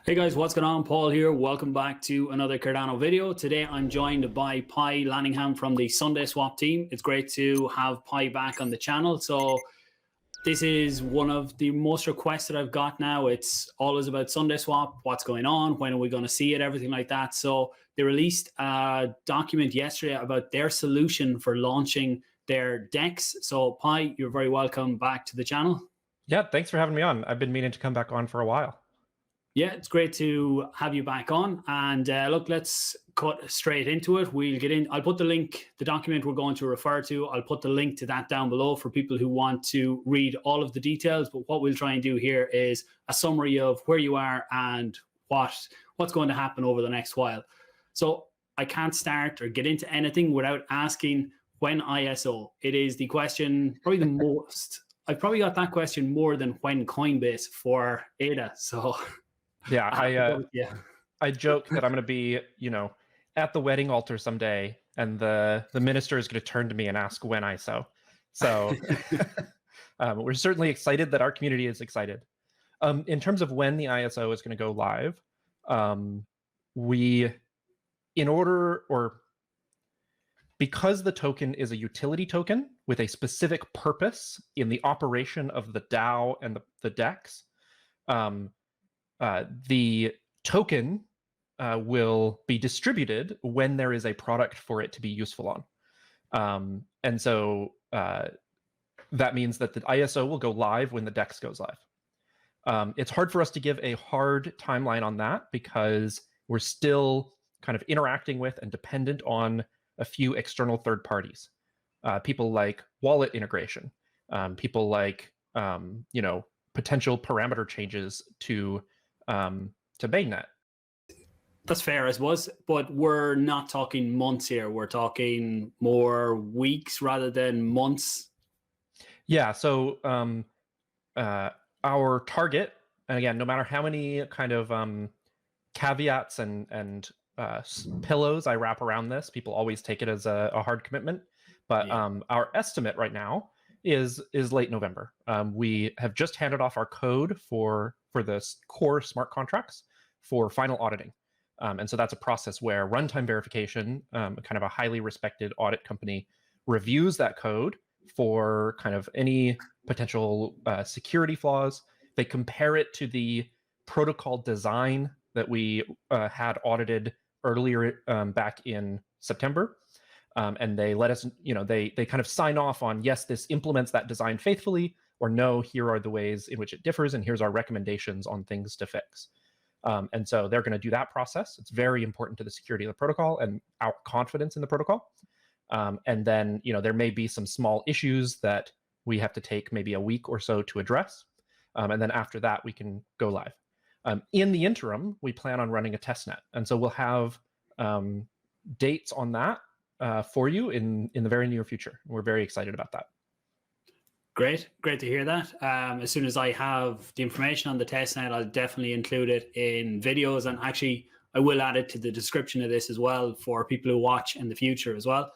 Hey guys, what's going on? Paul here. Welcome back to another Cardano video. Today I'm joined by Pi Lanningham from the Sunday Swap team. It's great to have Pi back on the channel. So this is one of the most requests that I've got now. It's always about Sunday Swap, what's going on, when are we going to see it, everything like that. So they released a document yesterday about their solution for launching their DEX. So Pi, you're very welcome back to the channel. Yeah, thanks for having me on. I've been meaning to come back on for a while. Yeah, it's great to have you back on. And look, let's cut straight into it. We'll get in. I'll put the link, the document we're going to refer to, I'll put the link to that down below for people who want to read all of the details. But what we'll try and do here is a summary of where you are and what's going to happen over the next while. So I can't start or get into anything without asking when ISO. It is the question, probably the most. I've probably got that question more than when Coinbase for ADA. So yeah, I joke that I'm going to be, at the wedding altar someday, and the minister is going to turn to me and ask when ISO. So we're certainly excited that our community is excited. In terms of when the ISO is going to go live, because the token is a utility token with a specific purpose in the operation of the DAO and the DEX, the token will be distributed when there is a product for it to be useful on. And so that means that the ISO will go live when the DEX goes live. It's hard for us to give a hard timeline on that because we're still kind of interacting with and dependent on a few external third parties, people like wallet integration, people like potential parameter changes to mainnet. That's fair, I suppose, but we're not talking months here. We're talking more weeks rather than months. Yeah. So our target, and again, no matter how many kind of caveats and pillows I wrap around this, people always take it as a hard commitment. But our estimate right now is late November. We have just handed off our code for the core smart contracts for final auditing. And so that's a process where runtime verification, kind of a highly respected audit company, reviews that code for kind of any potential security flaws. They compare it to the protocol design that we had audited earlier back in September. And they let us, they kind of sign off on, yes, this implements that design faithfully, or no, here are the ways in which it differs, and here's our recommendations on things to fix. And so they're going to do that process. It's very important to the security of the protocol and our confidence in the protocol. And then, there may be some small issues that we have to take maybe a week or so to address. And then after that, we can go live. In the interim, we plan on running a testnet. And so we'll have dates on that for you in the very near future. We're very excited about that. Great to hear that. As soon as I have the information on the testnet, I'll definitely include it in videos, and actually I will add it to the description of this as well for people who watch in the future as well.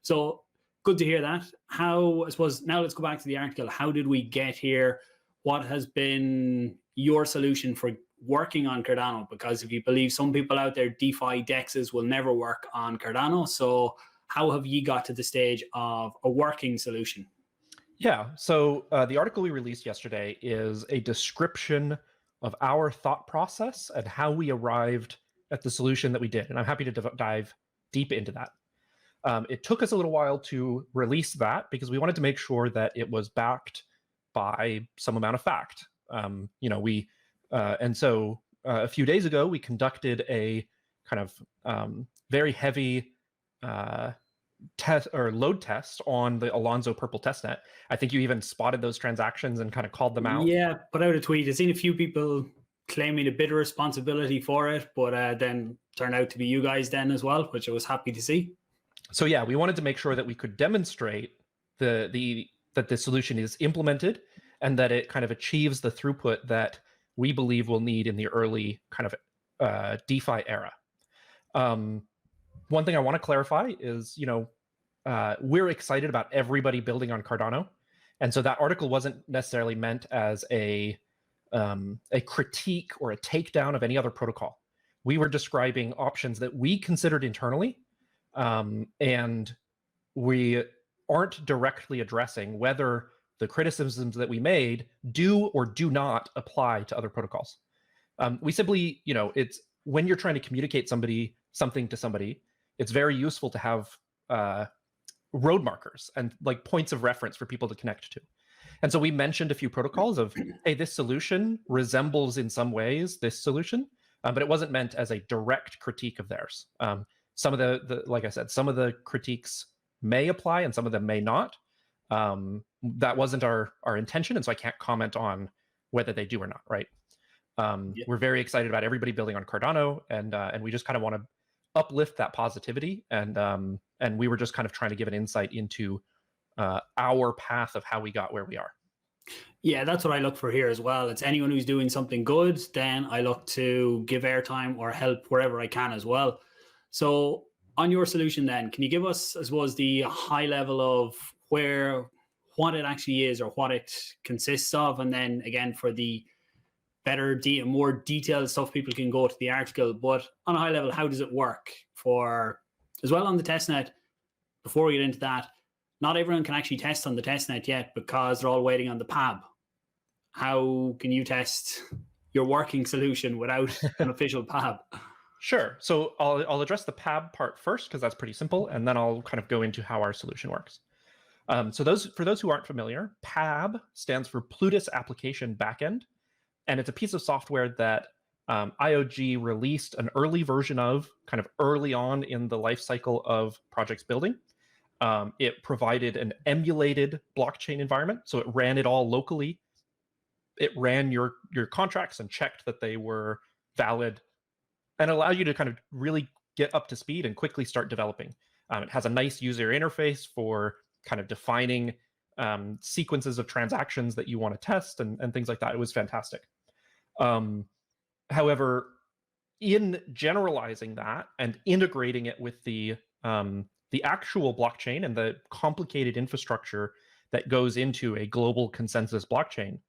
So good to hear that. I suppose now let's go back to the article. How did we get here? What has been your solution for working on Cardano? Because if you believe some people out there, DeFi DEXs will never work on Cardano. So how have you got to the stage of a working solution? Yeah, so the article we released yesterday is a description of our thought process and how we arrived at the solution that we did. And I'm happy to dive deep into that. It took us a little while to release that because we wanted to make sure that it was backed by some amount of fact. And so a few days ago, we conducted a kind of very heavy test or load test on the Alonzo Purple testnet. I think you even spotted those transactions and kind of called them out. Yeah, put out a tweet. I've seen a few people claiming a bit of responsibility for it, but then turned out to be you guys then as well, which I was happy to see. So yeah, we wanted to make sure that we could demonstrate that the solution is implemented and that it kind of achieves the throughput that we believe we'll need in the early kind of DeFi era. One thing I want to clarify is, we're excited about everybody building on Cardano. And so that article wasn't necessarily meant as a a critique or a takedown of any other protocol. We were describing options that we considered internally, and we aren't directly addressing whether the criticisms that we made do or do not apply to other protocols. We simply, it's when you're trying to communicate something to somebody, it's very useful to have road markers and like points of reference for people to connect to. And so we mentioned a few protocols of, hey, this solution resembles in some ways this solution, but it wasn't meant as a direct critique of theirs. Some of the like I said, some of the critiques may apply and some of them may not. That wasn't our intention, and so I can't comment on whether they do or not, right? We're very excited about everybody building on Cardano, and we just kind of want to uplift that positivity, and we were just kind of trying to give an insight into our path of how we got where we are. Yeah, that's what I look for here as well. It's anyone who's doing something good, then I look to give airtime or help wherever I can as well. So on your solution then, can you give us, I suppose, the high level of what it actually is or what it consists of? And then again, for the more detailed stuff, people can go to the article. But on a high level, how does it work for, as well on the testnet? Before we get into that, not everyone can actually test on the testnet yet because they're all waiting on the PAB. How can you test your working solution without an official PAB? Sure. So I'll address the PAB part first because that's pretty simple, and then I'll kind of go into how our solution works. So for those who aren't familiar, PAB stands for Plutus Application Backend, and it's a piece of software that IOG released an early version of kind of early on in the life cycle of projects building. It provided an emulated blockchain environment, so it ran it all locally. It ran your contracts and checked that they were valid, and allowed you to kind of really get up to speed and quickly start developing. It has a nice user interface for kind of defining sequences of transactions that you want to test and things like that. It was fantastic. However, in generalizing that and integrating it with the actual blockchain and the complicated infrastructure that goes into a global consensus blockchain,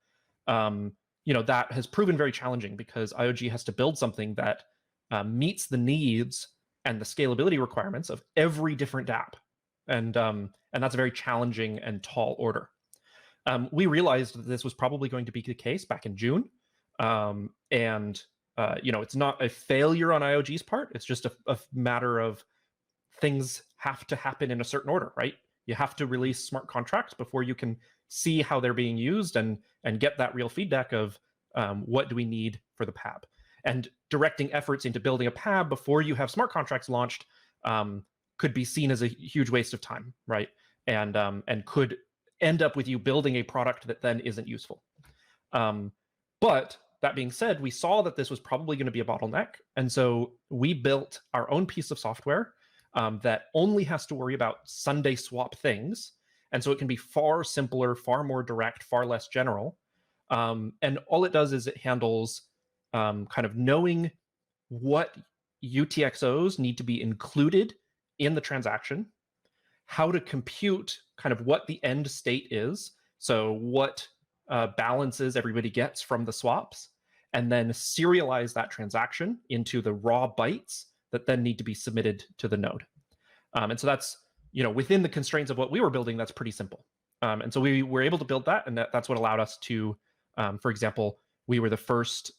that has proven very challenging because IOG has to build something that meets the needs and the scalability requirements of every different dApp, and that's a very challenging and tall order. We realized that this was probably going to be the case back in June, it's not a failure on IOG's part. It's just a matter of things have to happen in a certain order, right? You have to release smart contracts before you can see how they're being used and get that real feedback of what do we need for the PAB. And directing efforts into building a PAB before you have smart contracts launched could be seen as a huge waste of time, right? And could end up with you building a product that then isn't useful. But that being said, we saw that this was probably going to be a bottleneck. And so we built our own piece of software that only has to worry about Sunday swap things. And so it can be far simpler, far more direct, far less general. And all it does is it handles kind of knowing what UTXOs need to be included in the transaction, how to compute kind of what the end state is, so what balances everybody gets from the swaps, and then serialize that transaction into the raw bytes that then need to be submitted to the node. And so that's, within the constraints of what we were building, that's pretty simple. And so we were able to build that, and that's what allowed us to, for example, we were the first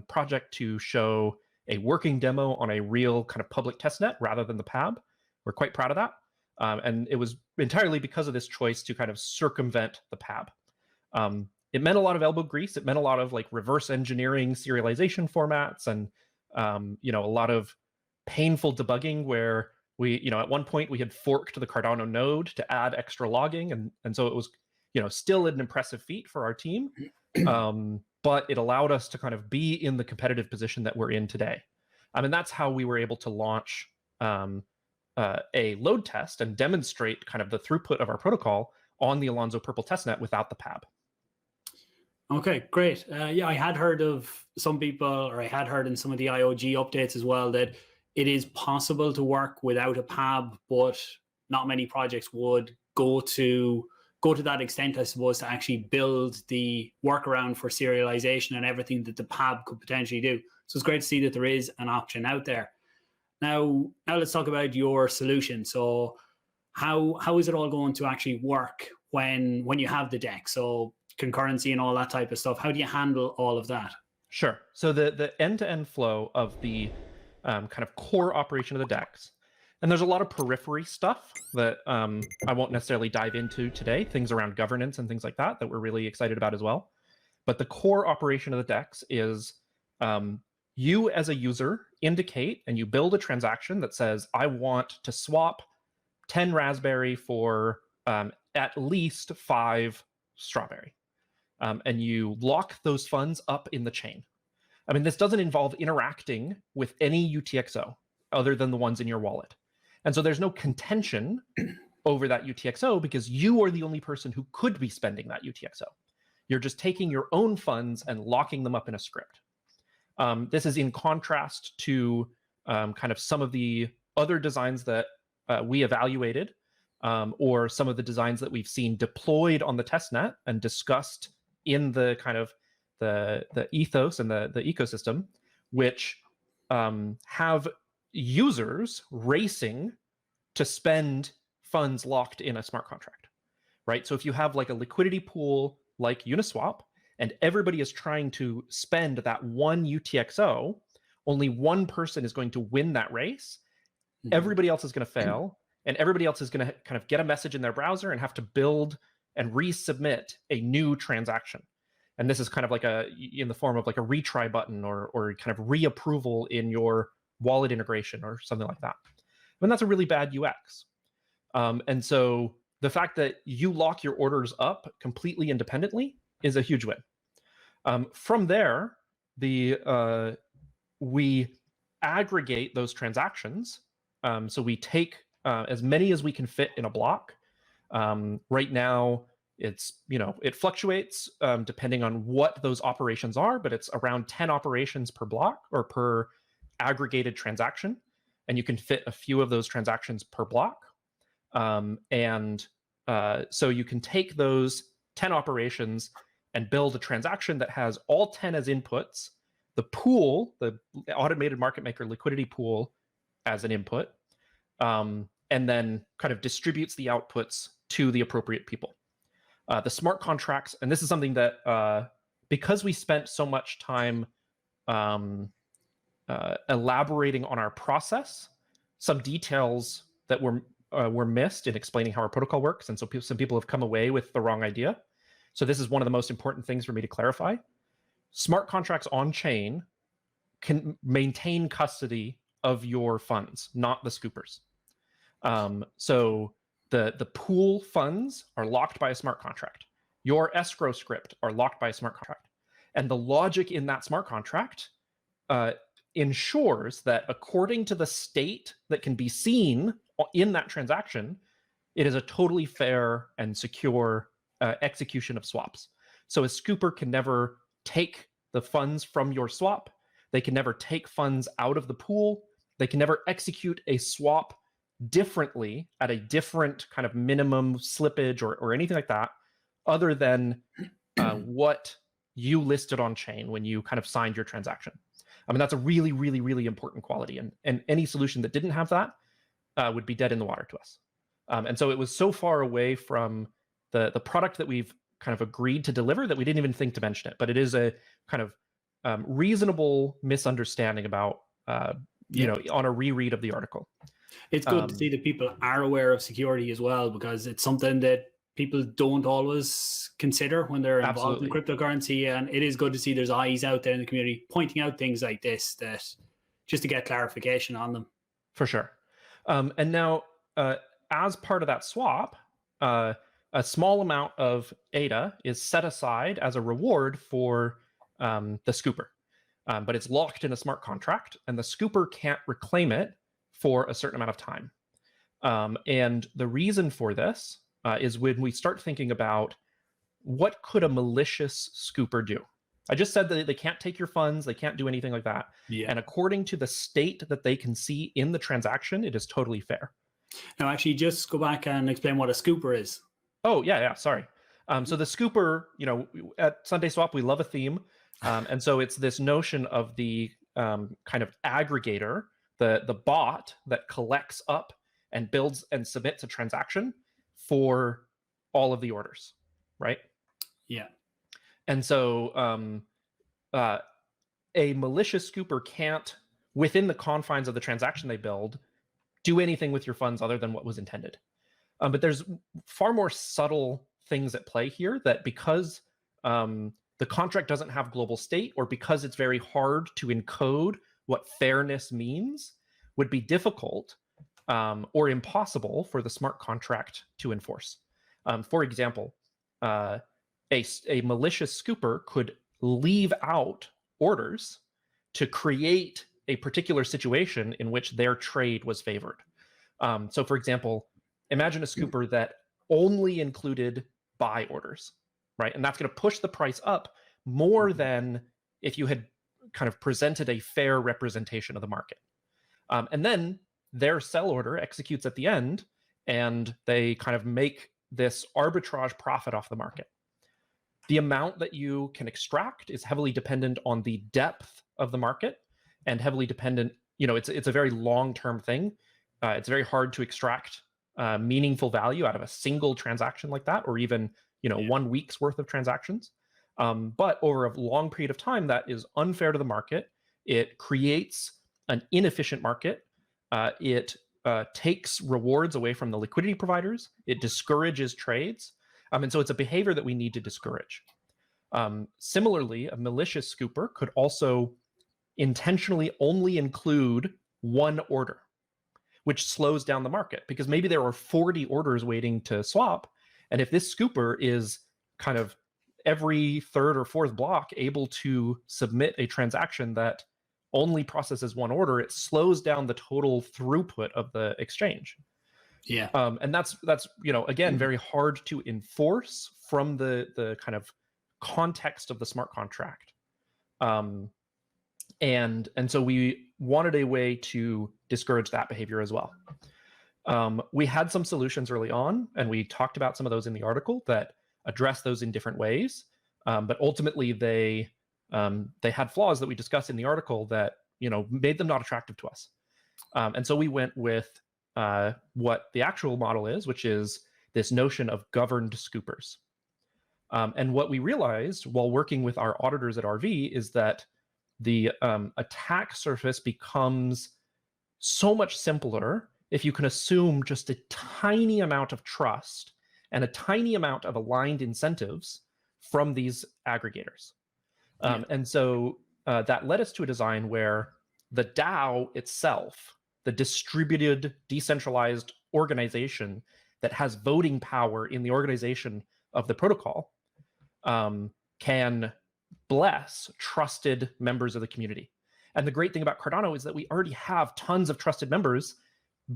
project to show a working demo on a real kind of public testnet rather than the PAB. We're quite proud of that. And it was entirely because of this choice to kind of circumvent the PAB. It meant a lot of elbow grease. It meant a lot of like reverse engineering serialization formats and, a lot of painful debugging where we, at one point we had forked the Cardano node to add extra logging. And so it was, still an impressive feat for our team. But it allowed us to kind of be in the competitive position that we're in today. And that's how we were able to launch a load test and demonstrate kind of the throughput of our protocol on the Alonzo Purple testnet without the PAB. Okay, great. I had heard of some people, or I had heard in some of the IOG updates as well, that it is possible to work without a PAB, but not many projects would go go to that extent, I suppose, to actually build the workaround for serialization and everything that the PAB could potentially do. So it's great to see that there is an option out there. Now let's talk about your solution. So how is it all going to actually work when you have the DEX? So concurrency and all that type of stuff. How do you handle all of that? Sure. So the end-to-end flow of the kind of core operation of the DEX, and there's a lot of periphery stuff that I won't necessarily dive into today, things around governance and things like that we're really excited about as well. But the core operation of the DEX is you as a user indicate and you build a transaction that says, I want to swap 10 raspberry for at least 5 strawberry. And you lock those funds up in the chain. I mean, this doesn't involve interacting with any UTXO other than the ones in your wallet. And so there's no contention over that UTXO because you are the only person who could be spending that UTXO. You're just taking your own funds and locking them up in a script. This is in contrast to kind of some of the other designs that we evaluated, or some of the designs that we've seen deployed on the testnet and discussed in the kind of the ethos and the ecosystem, which have users racing to spend funds locked in a smart contract, right? So if you have like a liquidity pool like Uniswap, and everybody is trying to spend that one UTXO, only one person is going to win that race. Everybody else is going to fail, and everybody else is going to kind of get a message in their browser and have to build and resubmit a new transaction. And this is kind of like in the form of like a retry button or kind of reapproval in your wallet integration or something like that. And that's a really bad UX. And so the fact that you lock your orders up completely independently is a huge win. From there, we aggregate those transactions. So we take as many as we can fit in a block. Right now, it fluctuates depending on what those operations are, but it's around 10 operations per block or per aggregated transaction, and you can fit a few of those transactions per block. So you can take those 10 operations and build a transaction that has all 10 as inputs, the pool, the automated market maker liquidity pool as an input, and then kind of distributes the outputs to the appropriate people. The smart contracts, and this is something that, because we spent so much time elaborating on our process, some details that were missed in explaining how our protocol works, and so some people have come away with the wrong idea. So this is one of the most important things for me to clarify. Smart contracts on chain can maintain custody of your funds, not the scoopers. So the pool funds are locked by a smart contract. Your escrow script are locked by a smart contract. And the logic in that smart contract ensures that according to the state that can be seen in that transaction, it is a totally fair and secure execution of swaps. So a scooper can never take the funds from your swap. They can never take funds out of the pool. They can never execute a swap differently at a different kind of minimum slippage or anything like that, other than what you listed on chain when you kind of signed your transaction. I mean, that's a really, really, really important quality. And any solution that didn't have that would be dead in the water to us. And so it was so far away from the product that we've kind of agreed to deliver that we didn't even think to mention it. But it is a kind of reasonable misunderstanding about, on a reread of the article. It's good to see that people are aware of security as well, because it's something that people don't always consider when they're involved in cryptocurrency. And it is good to see there's eyes out there in the community pointing out things like this, that just to get clarification on them. For sure. And now, as part of that swap, a small amount of ADA is set aside as a reward for the scooper. But it's locked in a smart contract, and the scooper can't reclaim it for a certain amount of time. And the reason for this is when we start thinking about what could a malicious scooper do. I just said that they can't take your funds, they can't do anything like that. Yeah. And according to the state that they can see in the transaction, it is totally fair. Now, actually, just go back and explain what a scooper is. Oh yeah, sorry. So the scooper, at Sunday Swap, we love a theme, and so it's this notion of the kind of aggregator, the bot that collects up and builds and submits a transaction for all of the orders, right? Yeah. And so a malicious scooper can't, within the confines of the transaction they build, do anything with your funds other than what was intended. But there's far more subtle things at play here that because the contract doesn't have global state, or because it's very hard to encode what fairness means, would be difficult or impossible for the smart contract to enforce. For example, a malicious scooper could leave out orders to create a particular situation in which their trade was favored. So for example, imagine a scooper that only included buy orders, right? And that's going to push the price up more than if you had kind of presented a fair representation of the market. And then their sell order executes at the end, and they kind of make this arbitrage profit off the market. The amount that you can extract is heavily dependent on the depth of the market, and heavily dependent, it's a very long-term thing. It's very hard to extract meaningful value out of a single transaction like that, or even 1 week's worth of transactions. But over a long period of time, that is unfair to the market. It creates an inefficient market. It takes rewards away from the liquidity providers. It discourages trades. And so it's a behavior that we need to discourage. Similarly, a malicious scooper could also intentionally only include one order, which slows down the market, because maybe there are 40 orders waiting to swap. And if this scooper is kind of every third or fourth block able to submit a transaction that only processes one order, it slows down the total throughput of the exchange. Yeah. And that's again, very hard to enforce from the kind of context of the smart contract. And so we wanted a way to discourage that behavior as well. We had some solutions early on, and we talked about some of those in the article that address those in different ways. But ultimately, they had flaws that we discussed in the article that made them not attractive to us. And so we went with what the actual model is, which is this notion of governed scoopers. And what we realized while working with our auditors at RV is that the attack surface becomes so much simpler if you can assume just a tiny amount of trust and a tiny amount of aligned incentives from these aggregators. And so that led us to a design where the DAO itself, the distributed, decentralized organization that has voting power in the organization of the protocol, can bless trusted members of the community. And the great thing about Cardano is that we already have tons of trusted members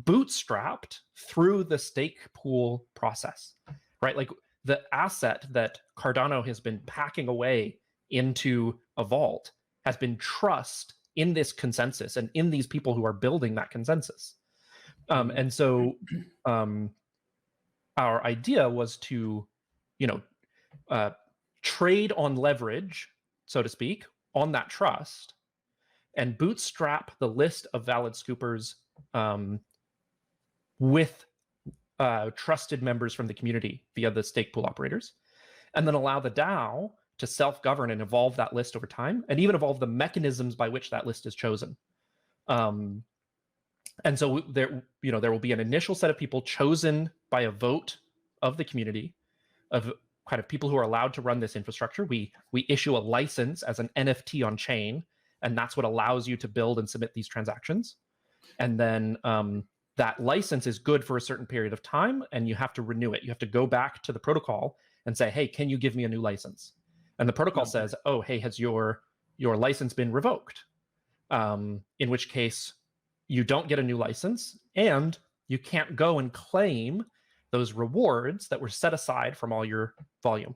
bootstrapped through the stake pool process, right? Like the asset that Cardano has been packing away into a vault has been trust in this consensus and in these people who are building that consensus. And so our idea was to, trade on leverage, so to speak, on that trust, and bootstrap the list of valid scoopers with trusted members from the community via the stake pool operators, and then allow the DAO to self-govern and evolve that list over time, and even evolve the mechanisms by which that list is chosen. And so there will be an initial set of people chosen by a vote of the community, of kind of people who are allowed to run this infrastructure. We issue a license as an NFT on chain, and that's what allows you to build and submit these transactions. And then that license is good for a certain period of time, and you have to renew it. You have to go back to the protocol and say, hey, can you give me a new license? And the protocol says, oh, hey, has your license been revoked? In which case you don't get a new license, and you can't go and claim those rewards that were set aside from all your volume.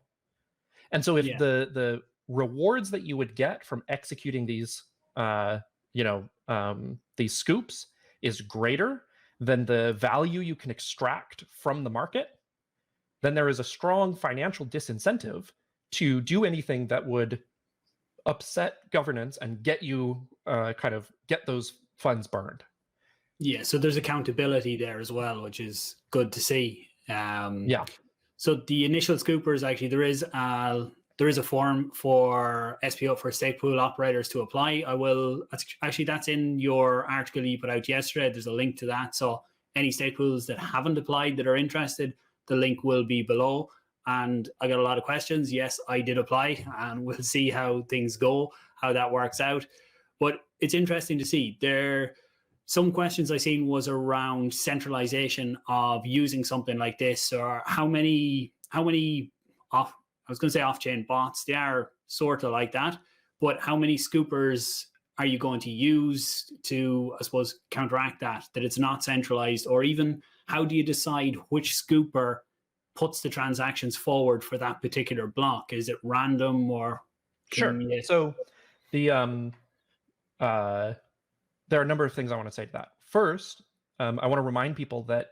And so if the rewards that you would get from executing these these scoops is greater than the value you can extract from the market, then there is a strong financial disincentive to do anything that would upset governance and get you get those funds burned. Yeah, so there's accountability there as well, which is good to see. Yeah. So the initial scoopers, actually, there is a form for SPO, for stake pool operators, to apply. That's in your article you put out yesterday. There's a link to that. So any stake pools that haven't applied that are interested, the link will be below. And I got a lot of questions. Yes, I did apply, and we'll see how things go, how that works out. But it's interesting to see. Some questions I seen was around centralization of using something like this, or how many off, I was going to say off-chain bots. They are sort of like that, but how many scoopers are you going to use to, I suppose, counteract that it's not centralized? Or even how do you decide which scooper puts the transactions forward for that particular block? Is it random, or sure? So the there are a number of things I want to say to that. First, I want to remind people that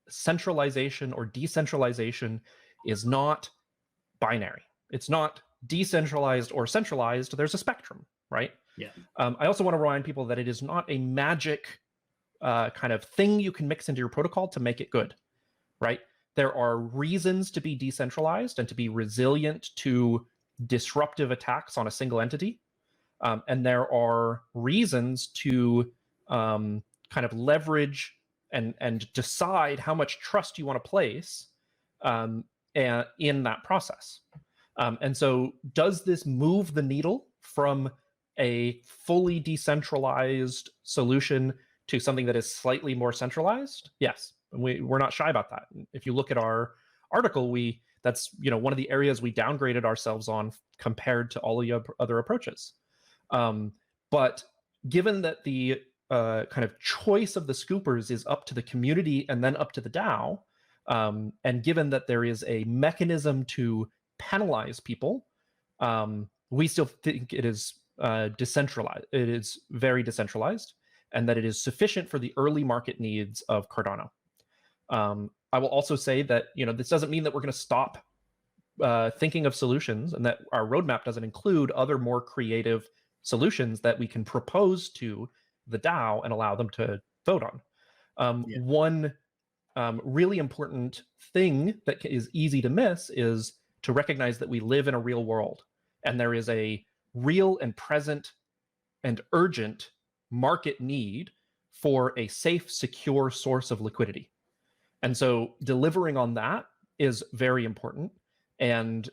centralization or decentralization is not binary. It's not decentralized or centralized. There's a spectrum, right? Yeah. I also want to remind people that it is not a magic kind of thing you can mix into your protocol to make it good, right? There are reasons to be decentralized and to be resilient to disruptive attacks on a single entity. And there are reasons to kind of leverage and decide how much trust you want to place in that process. And so does this move the needle from a fully decentralized solution to something that is slightly more centralized? Yes, we're not shy about that. If you look at our article, that's one of the areas we downgraded ourselves on compared to all the other approaches. But given that the kind of choice of the scoopers is up to the community and then up to the DAO, and given that there is a mechanism to penalize people, we still think it is decentralized. It is very decentralized, and that it is sufficient for the early market needs of Cardano. I will also say that this doesn't mean that we're going to stop thinking of solutions, and that our roadmap doesn't include other more creative solutions that we can propose to the DAO and allow them to vote on. One really important thing that is easy to miss is to recognize that we live in a real world, and there is a real and present and urgent market need for a safe, secure source of liquidity. And so delivering on that is very important, and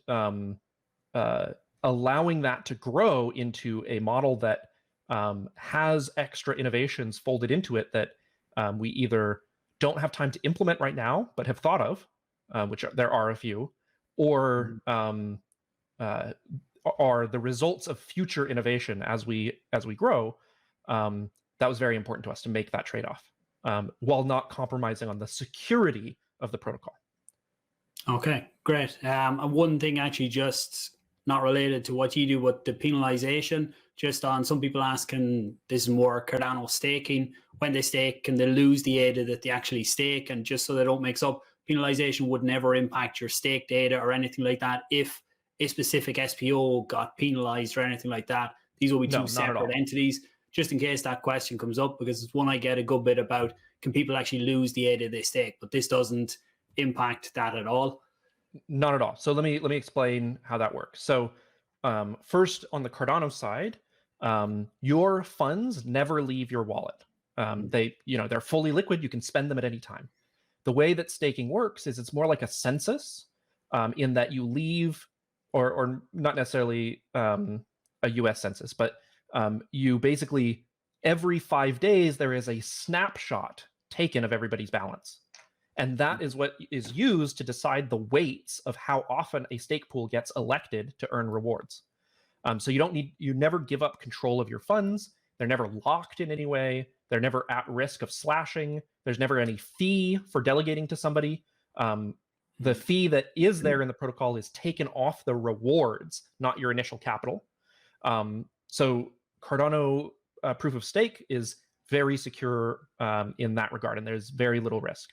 allowing that to grow into a model that has extra innovations folded into it that we either don't have time to implement right now, but have thought of, which there are a few, or are the results of future innovation as we grow. That was very important to us to make that trade-off, while not compromising on the security of the protocol. Okay, great. And one thing actually, just not related to what you do, but the penalization, just on some people asking, this is more Cardano staking. When they stake, can they lose the ADA that they actually stake? And just so they don't mix up, penalization would never impact your stake data or anything like that. If a specific SPO got penalized or anything like that, these will be two separate entities. Just in case that question comes up, because it's one I get a good bit about, can people actually lose the ADA they stake? But this doesn't impact that at all. Not at all. So let me explain how that works. So first, on the Cardano side, your funds never leave your wallet. They're fully liquid. You can spend them at any time. The way that staking works is it's more like a census, in that you leave, or not necessarily a US census, but you basically, every 5 days, there is a snapshot taken of everybody's balance. And that is what is used to decide the weights of how often a stake pool gets elected to earn rewards. So you never give up control of your funds. They're never locked in any way. They're never at risk of slashing. There's never any fee for delegating to somebody. The fee that is there in the protocol is taken off the rewards, not your initial capital. So Cardano proof of stake is very secure in that regard, and there's very little risk.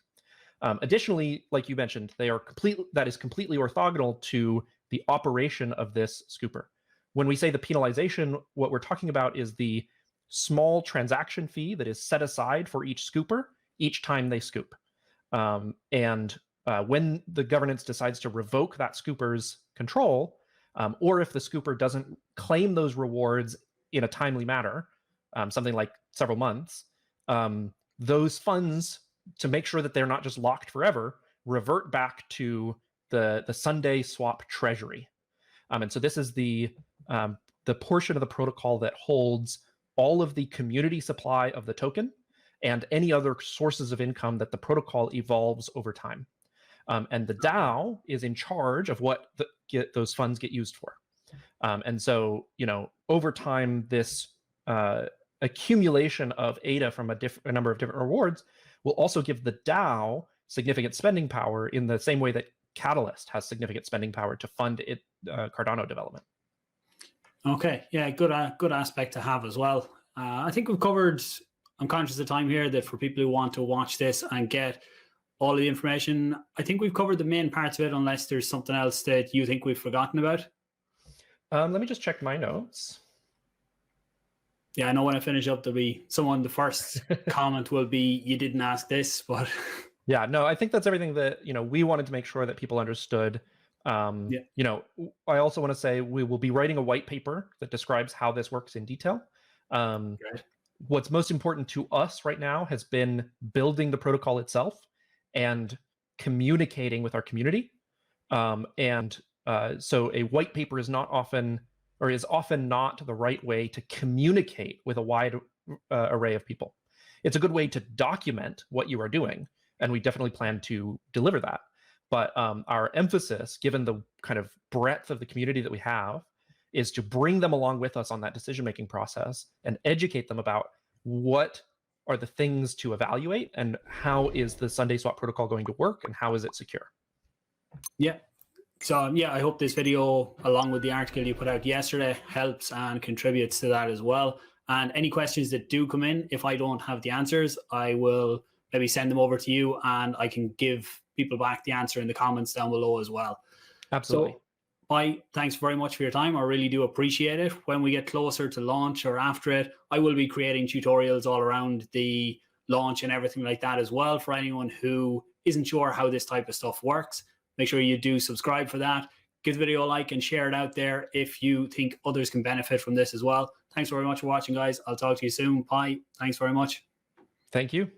Additionally, like you mentioned, that is completely orthogonal to the operation of this scooper. When we say the penalization, what we're talking about is the small transaction fee that is set aside for each scooper each time they scoop. When the governance decides to revoke that scooper's control, or if the scooper doesn't claim those rewards in a timely manner, something like several months, those funds, to make sure that they're not just locked forever, revert back to the Sunday swap treasury. And so this is the portion of the protocol that holds all of the community supply of the token and any other sources of income that the protocol evolves over time. And the DAO is in charge of what those funds get used for. And so, over time, this accumulation of ADA from a number of different rewards will also give the DAO significant spending power in the same way that Catalyst has significant spending power to fund Cardano development. Okay, yeah, good aspect to have as well. I think we've covered, I'm conscious of time here, that for people who want to watch this and get all of the information, I think we've covered the main parts of it, unless there's something else that you think we've forgotten about. Let me just check my notes. Yeah, I know when I finish up, there'll be the first comment will be, you didn't ask this, but... Yeah, no, I think that's everything that, we wanted to make sure that people understood. I also want to say we will be writing a white paper that describes how this works in detail. What's most important to us right now has been building the protocol itself and communicating with our community. So a white paper is often not the right way to communicate with a wide array of people. It's a good way to document what you are doing, and we definitely plan to deliver that. But our emphasis, given the kind of breadth of the community that we have, is to bring them along with us on that decision-making process and educate them about what are the things to evaluate and how is the Sunday Swap protocol going to work and how is it secure. Yeah. So I hope this video, along with the article you put out yesterday, helps and contributes to that as well. And any questions that do come in, if I don't have the answers, I will maybe send them over to you and I can give people back the answer in the comments down below as well. Absolutely. So, thanks very much for your time. I really do appreciate it. When we get closer to launch or after it, I will be creating tutorials all around the launch and everything like that as well, for anyone who isn't sure how this type of stuff works. Make sure you do subscribe for that. Give the video a like and share it out there if you think others can benefit from this as well. Thanks very much for watching, guys. I'll talk to you soon. Bye. Thanks very much. Thank you.